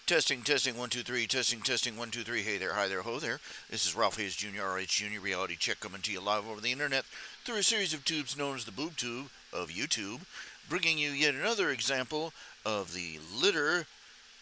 Testing, 1 2 3. Testing, 1 2 3. Hey there, hi there, ho there. This is Ralph Hayes Jr., RH Jr. Reality Check coming to you live over the internet through a series of tubes known as the boob tube of YouTube, bringing you yet another example of the litter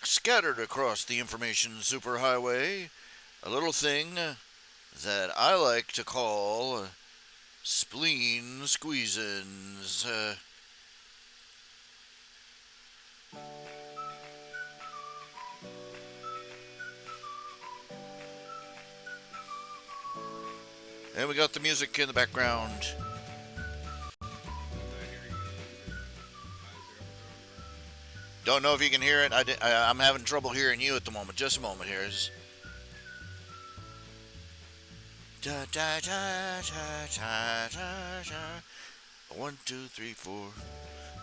scattered across the information superhighway. A little thing that I like to call spleen squeezins. And we got the music in the background. Don't know if you can hear it. I'm having trouble hearing you at the moment. Just a moment here. Da da da da da da da. 1 2 3 4.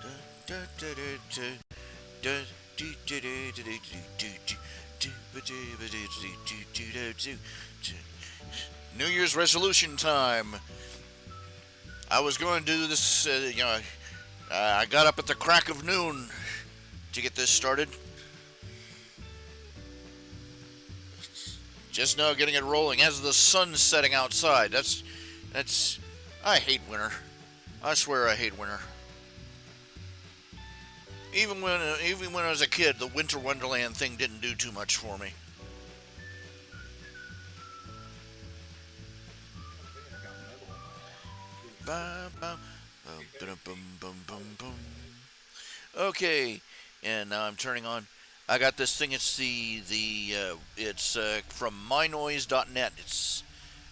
Da da da da da. New Year's resolution time. I was going to do this, I got up at the crack of noon to get this started. Just now getting it rolling as the sun's setting outside. I hate winter. I swear I hate winter. Even when I was a kid, the Winter Wonderland thing didn't do too much for me. Okay, and now I'm turning on. I got this thing. It's from mynoise.net. It's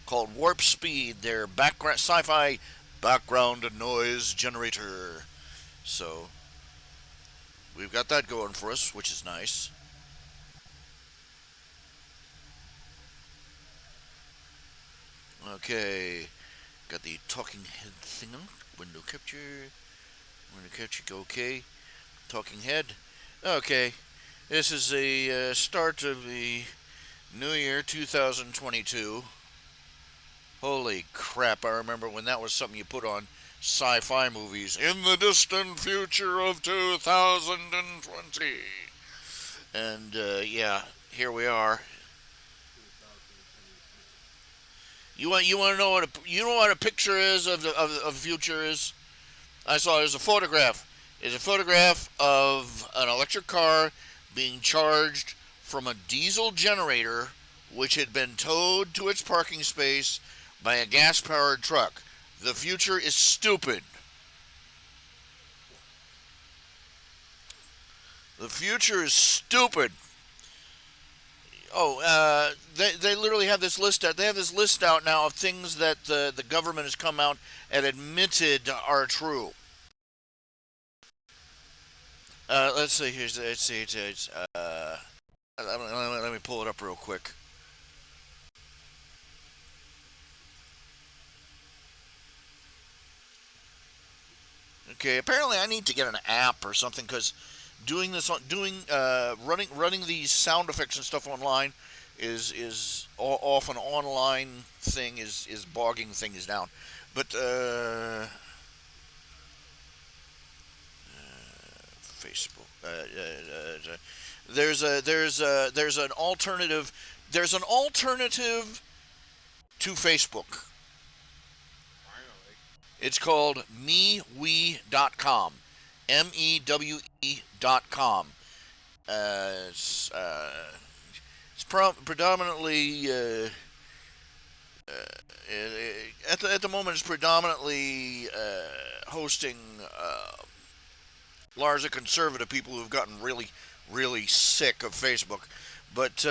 called Warp Speed. Their background sci-fi background noise generator. So we've got that going for us, which is nice. Okay, got the talking head thing on. Window capture. Okay. Talking head. Okay. This is the start of the New Year 2022. Holy crap, I remember when that was something you put on sci-fi movies. In the distant future of 2020. And yeah, here we are. You want to know what a picture is of future is? I saw there's a photograph. It's a photograph of an electric car being charged from a diesel generator which had been towed to its parking space by a gas-powered truck. The future is stupid. The future is stupid. Oh, they literally have this list out. They have this list out now of things that the government has come out and admitted are true. Let's see. Let's see. Let me pull it up real quick. Okay. Apparently, I need to get an app or something because running these sound effects and stuff online is off an online thing is bogging things down. But Facebook. There's an alternative to Facebook. It's called mewe.com. mewe.com. It's predominantly at the moment it's predominantly hosting largely conservative people who've gotten really sick of Facebook, but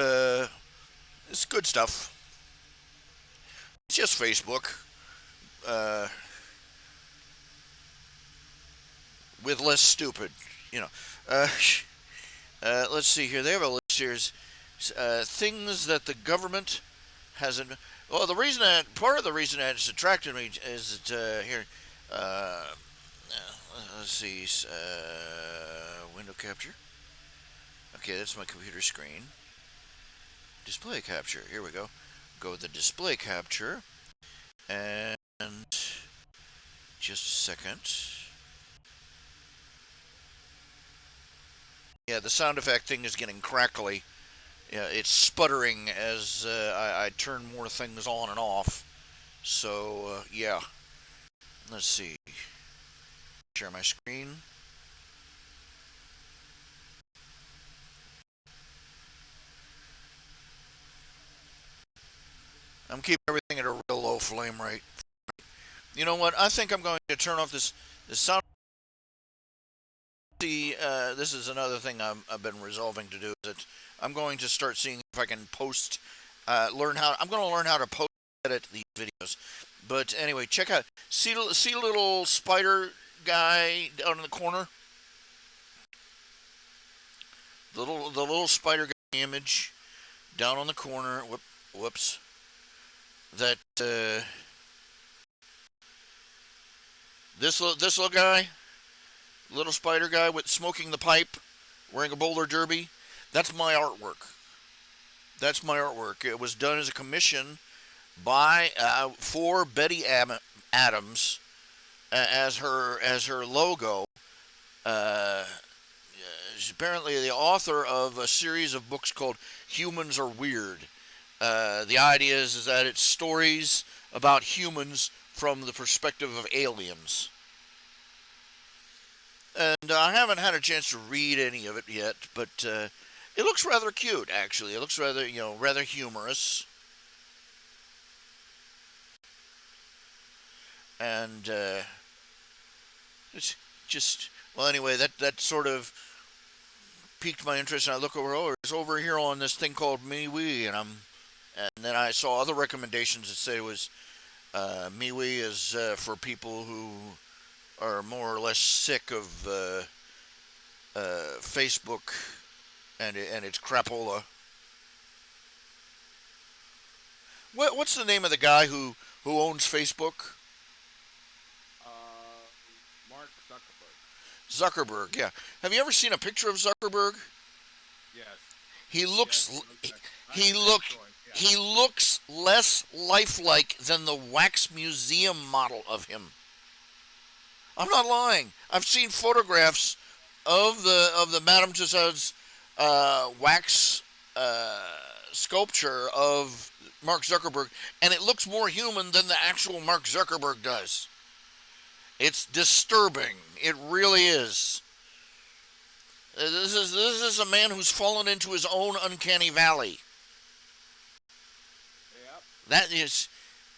it's good stuff. It's just Facebook uh, with less stupid, you know. Uh, let's see here. They have a list here. Things that the government hasn't. Well, part of the reason that it's attracted me is that here. Let's see. Window capture. Okay, that's my computer screen. Display capture. Here we go. Go with the display capture. And just a second. Yeah, the sound effect thing is getting crackly. Yeah, it's sputtering as I turn more things on and off. So yeah, let's see. Share my screen. I'm keeping everything at a real low flame rate. You know what? I think I'm going to turn off this sound. See, this is another thing I've been resolving to do. Is that I'm going to start seeing if I can post, learn how. I'm going to learn how to post edit these videos. But anyway, check out see little spider guy down in the corner. The little spider guy image down on the corner. Whoops. That this little guy, little spider guy with smoking the pipe, wearing a bowler derby. That's my artwork. That's my artwork. It was done as a commission by for Betty Adams as her logo. Uh, she's apparently the author of a series of books called Humans Are Weird. The idea is that it's stories about humans from the perspective of aliens. And I haven't had a chance to read any of it yet, but it looks rather cute. Actually, it looks rather humorous, and it's just well. Anyway, that sort of piqued my interest, and I look over. Oh, it's over here on this thing called MeWe, and then I saw other recommendations that say it was MeWe is for people who are more or less sick of Facebook and its crapola. What's the name of the guy who owns Facebook? Uh, Mark Zuckerberg. Zuckerberg. Yeah. Have you ever seen a picture of Zuckerberg? Yes. He Yes, looks he looks he look excellent. Yeah. he looks less lifelike than the wax museum model of him. I'm not lying. I've seen photographs of the Madame Tussauds wax uh, sculpture of Mark Zuckerberg, and it looks more human than the actual Mark Zuckerberg does. It's disturbing. It really is. This is a man who's fallen into his own uncanny valley. Yep. That is,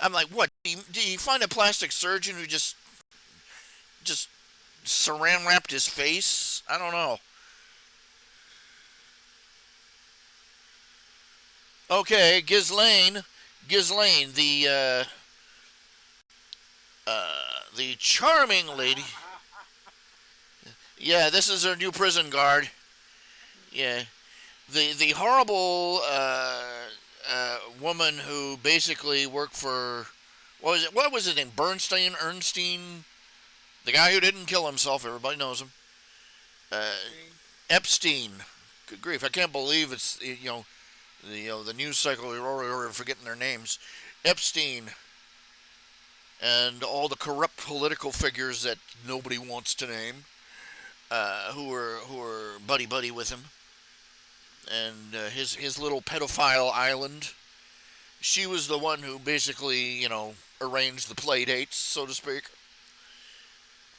I'm like, what? Did you find a plastic surgeon who just saran wrapped his face? I don't know. Okay, Ghislaine, the charming lady. Yeah, this is her new prison guard. Yeah, the horrible woman who basically worked for what was it in Ernstein, the guy who didn't kill himself. Everybody knows him. Uh, Epstein. Epstein. Good grief! I can't believe it's the news cycle. You're already forgetting their names. Epstein and all the corrupt political figures that nobody wants to name, who are buddy buddy with him, and his little pedophile island. She was the one who basically arranged the play dates, so to speak.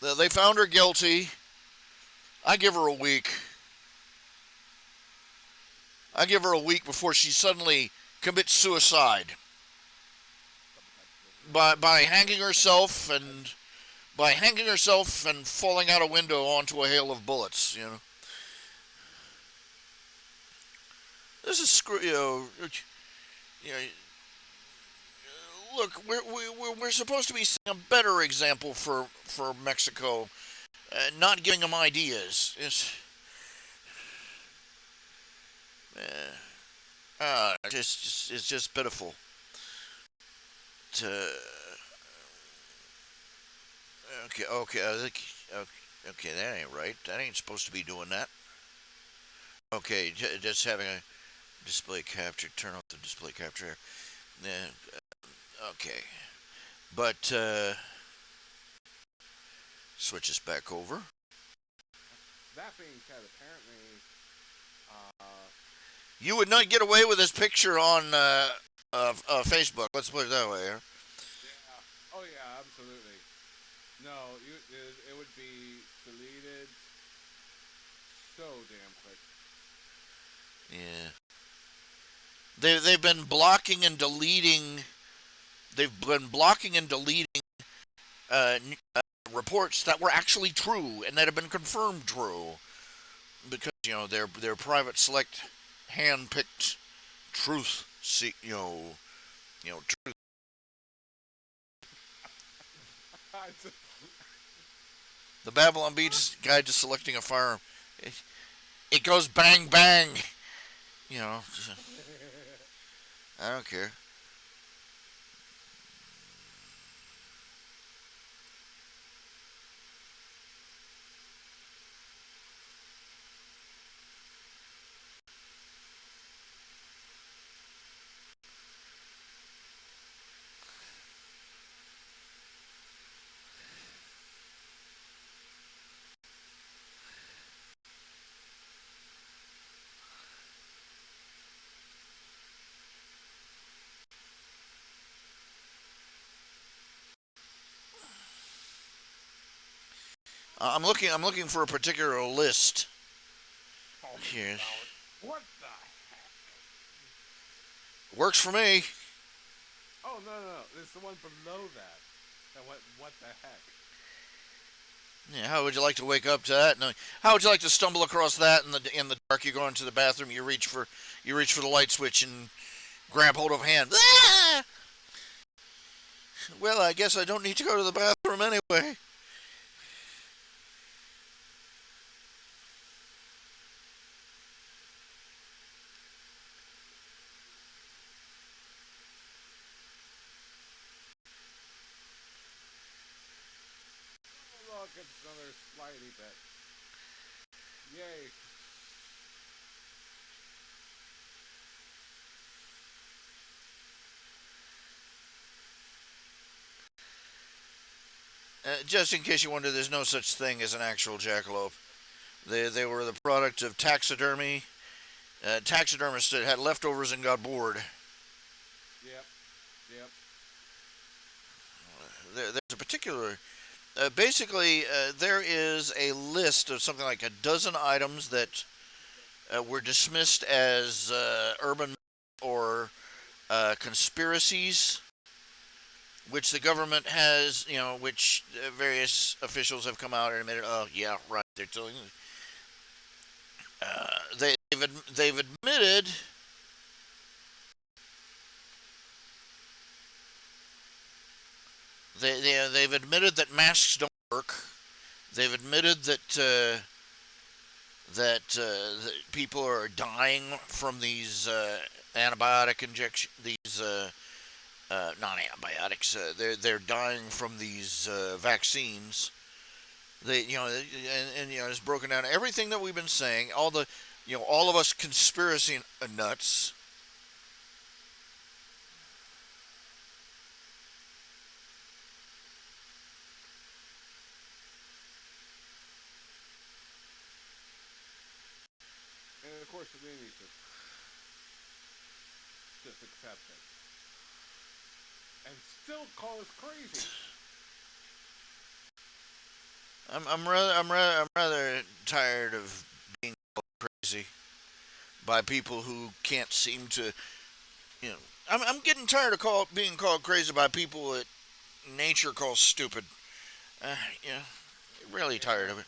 They found her guilty. I give her a week. I give her a week before she suddenly commits suicide by hanging herself and falling out a window onto a hail of bullets. This is screw. You know look, we're supposed to be setting a better example for Mexico, not giving them ideas. It's just pitiful. To, okay, I think okay, that ain't right. That ain't supposed to be doing that. Okay, just having a display capture. Turn off the display capture. Yeah, okay, but switch this back over. That being said, apparently Uh, You would not get away with this picture on Facebook. Let's put it that way. Huh? yeah. Oh yeah, absolutely. No, it would be deleted so damn quick. Yeah. They've been blocking and deleting. They've been blocking and deleting uh, reports that were actually true and that have been confirmed true because they're private, select, hand-picked truth. Truth. The Babylon Beach Guide to Selecting a Firearm. It goes bang bang. You know, I don't care. I'm looking for a particular list Tell me here. about what the heck? Works for me. Oh no, it's the one below that. That what the heck? Yeah, how would you like to wake up to that? No, how would you like to stumble across that in the dark? You go into the bathroom, you reach for the light switch and grab hold of a hand. Ah! Well, I guess I don't need to go to the bathroom anyway. Oh look, it's another slidey bit. Yay! Just in case you wonder, there's no such thing as an actual jackalope. They were the product of taxidermy. Taxidermists that had leftovers and got bored. Yep, yep. There's a particular. Basically, there is a list of something like a dozen items that were dismissed as urban or conspiracies, which the government has, which various officials have come out and admitted, oh yeah, right, they're telling. They've admitted. They've admitted that masks don't work. They've admitted that people are dying from these antibiotic injection. These not antibiotics. They're dying from these vaccines. And it's broken down. Everything that we've been saying, all of us conspiracy nuts. And of course, the media just accept it and still call us crazy. I'm rather tired of being crazy by people who can't seem to. You know, I'm getting tired of being called crazy by people that nature calls stupid. Uh, yeah, really tired Yeah. of it.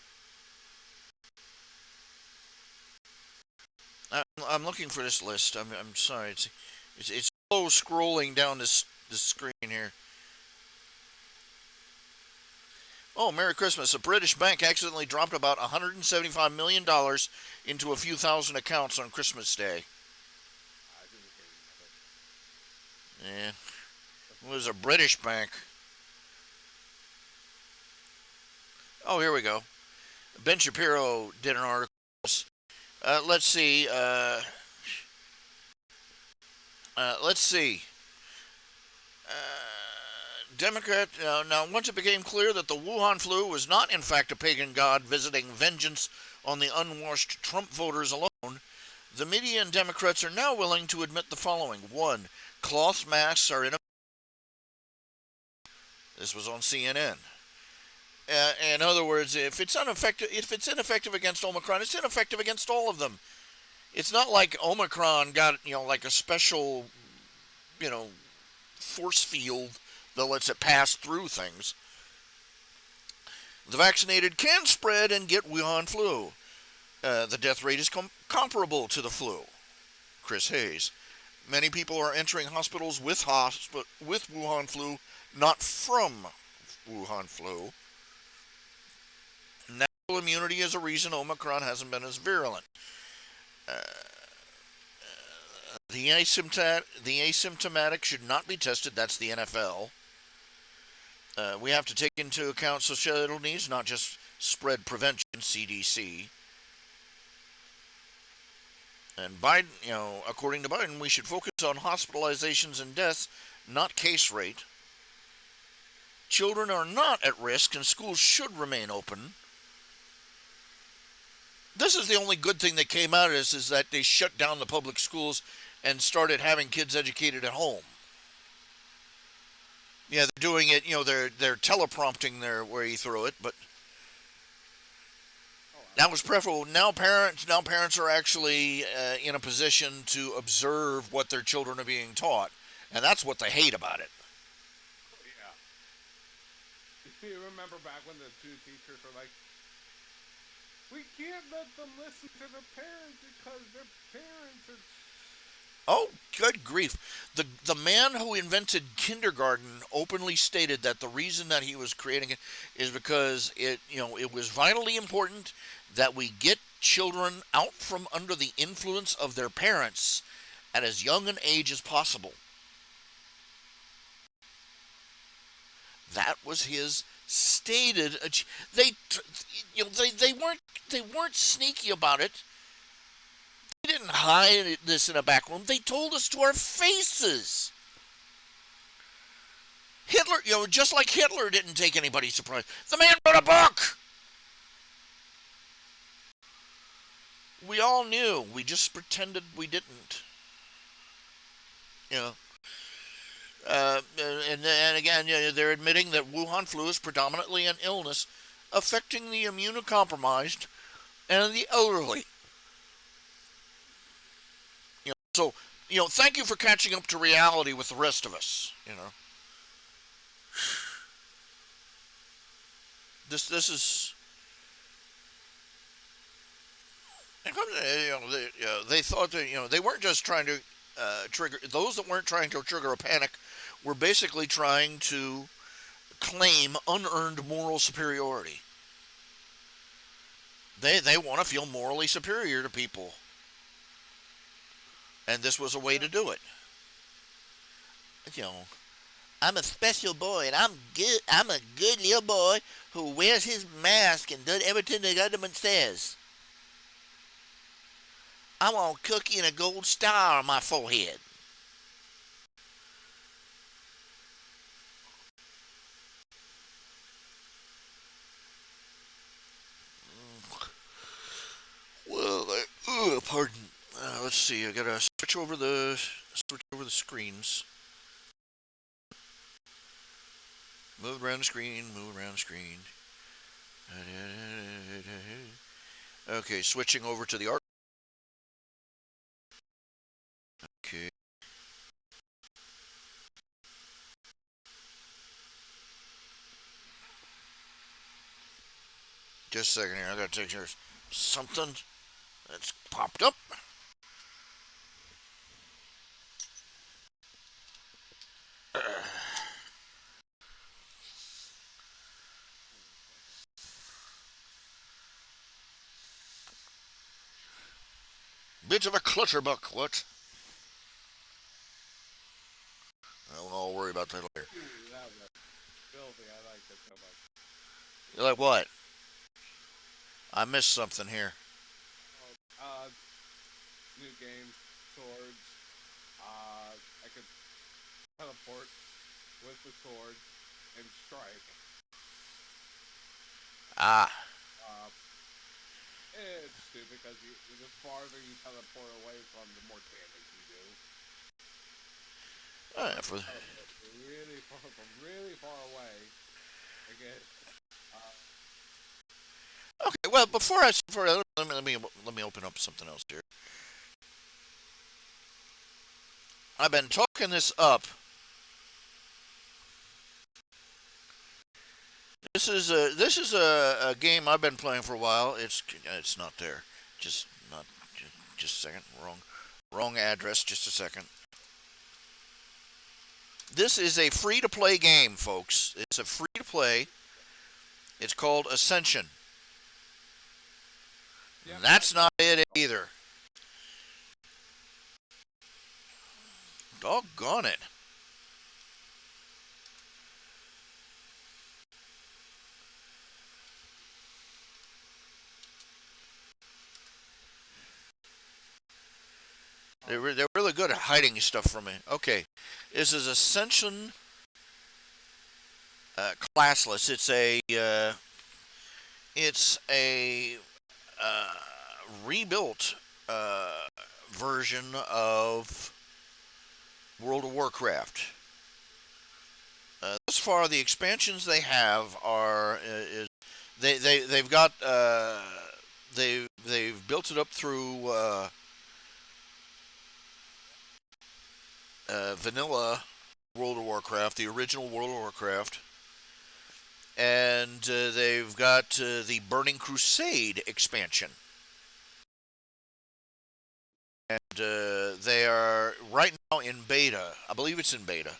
I'm looking for this list. I'm sorry. It's slow scrolling down this screen here. Oh, Merry Christmas. A British bank accidentally dropped about $175 million into a few thousand accounts on Christmas Day. I didn't hear any of it. Yeah, it was a British bank. Oh, here we go. Ben Shapiro did an article. Let's see. Let's see. Democrat. Now, once it became clear that the Wuhan flu was not, in fact, a pagan god visiting vengeance on the unwashed Trump voters alone, The media and Democrats are now willing to admit the following. One, cloth masks are ineffective. This was on CNN. In other words, if it's ineffective against Omicron, it's ineffective against all of them. It's not like Omicron got like a special you know force field that lets it pass through things. The vaccinated can spread and get Wuhan flu. The death rate is comparable to the flu. Chris Hayes. Many people are entering hospitals with Wuhan flu, not from Wuhan flu. Natural immunity is a reason Omicron hasn't been as virulent. Uh, the asymptomatic should not be tested. That's the NFL. We have to take into account societal needs, not just spread prevention, CDC. And Biden, according to Biden, we should focus on hospitalizations and deaths, not case rate. Children are not at risk and schools should remain open. This is the only good thing that came out of this is that they shut down the public schools and started having kids educated at home. Yeah, they're doing it, they're teleprompting their where you throw it, but Oh, that was preferable. Now parents are actually in a position to observe what their children are being taught, and that's what they hate about it. yeah. You remember back when the two teachers were like, we can't let them listen to their parents because their parents are. Oh, good grief. The man who invented kindergarten openly stated that the reason that he was creating it is because it was vitally important that we get children out from under the influence of their parents at as young an age as possible. That was his stated they weren't sneaky about it. They didn't hide this in a back room. They told us to our faces. Hitler, just like Hitler didn't take anybody surprised. The man wrote a book. We all knew. We just pretended we didn't. You know. And again, they're admitting that Wuhan flu is predominantly an illness affecting the immunocompromised and the elderly. So, thank you for catching up to reality with the rest of us. This is. They thought that they weren't just trying to trigger those that weren't trying to trigger a panic were basically trying to claim unearned moral superiority. They want to feel morally superior to people, and this was a way to do it. You know, I'm a special boy, and I'm good. I'm a good little boy who wears his mask and does everything the government says. I want a cookie and a gold star on my forehead. Well, pardon. Let's see. I gotta switch over the screens. Move around the screen. Move around the screen. Okay, switching over to the art. Okay, just a second here. I gotta take care of something that's popped up. Bit of a clutterbuck. What? I'll worry about that later. Ooh, that was filthy. I like it so much. You're like what? I missed something here. Oh, new game, swords. I could teleport with the sword and strike. Ah, Uh, It's stupid because the farther you teleport away from, the more damage you do. Uh, Unless you for, teleport really far from really far away, again. Uh, okay, well, before let me open up something else here. I've been talking this up. This is a game I've been playing for a while. It's not there. Just not just a second. Wrong address. Just a second. This is a free to play game, folks. It's a free to play. It's called Ascension. yep, I That's know. not it either. Doggone it. They're really good at hiding stuff from me. Okay, this is Ascension classless. It's a uh, rebuilt uh, version of World of Warcraft. Thus far, the expansions they have are is they've got they've built it up through vanilla World of Warcraft, the original World of Warcraft, and they've got the Burning Crusade expansion, and they are right now in beta. I believe it's in beta.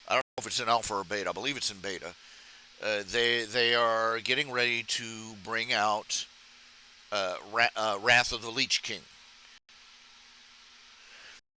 I don't know if it's in alpha or beta. I believe it's in beta. They are getting ready to bring out Wrath of the Lich King.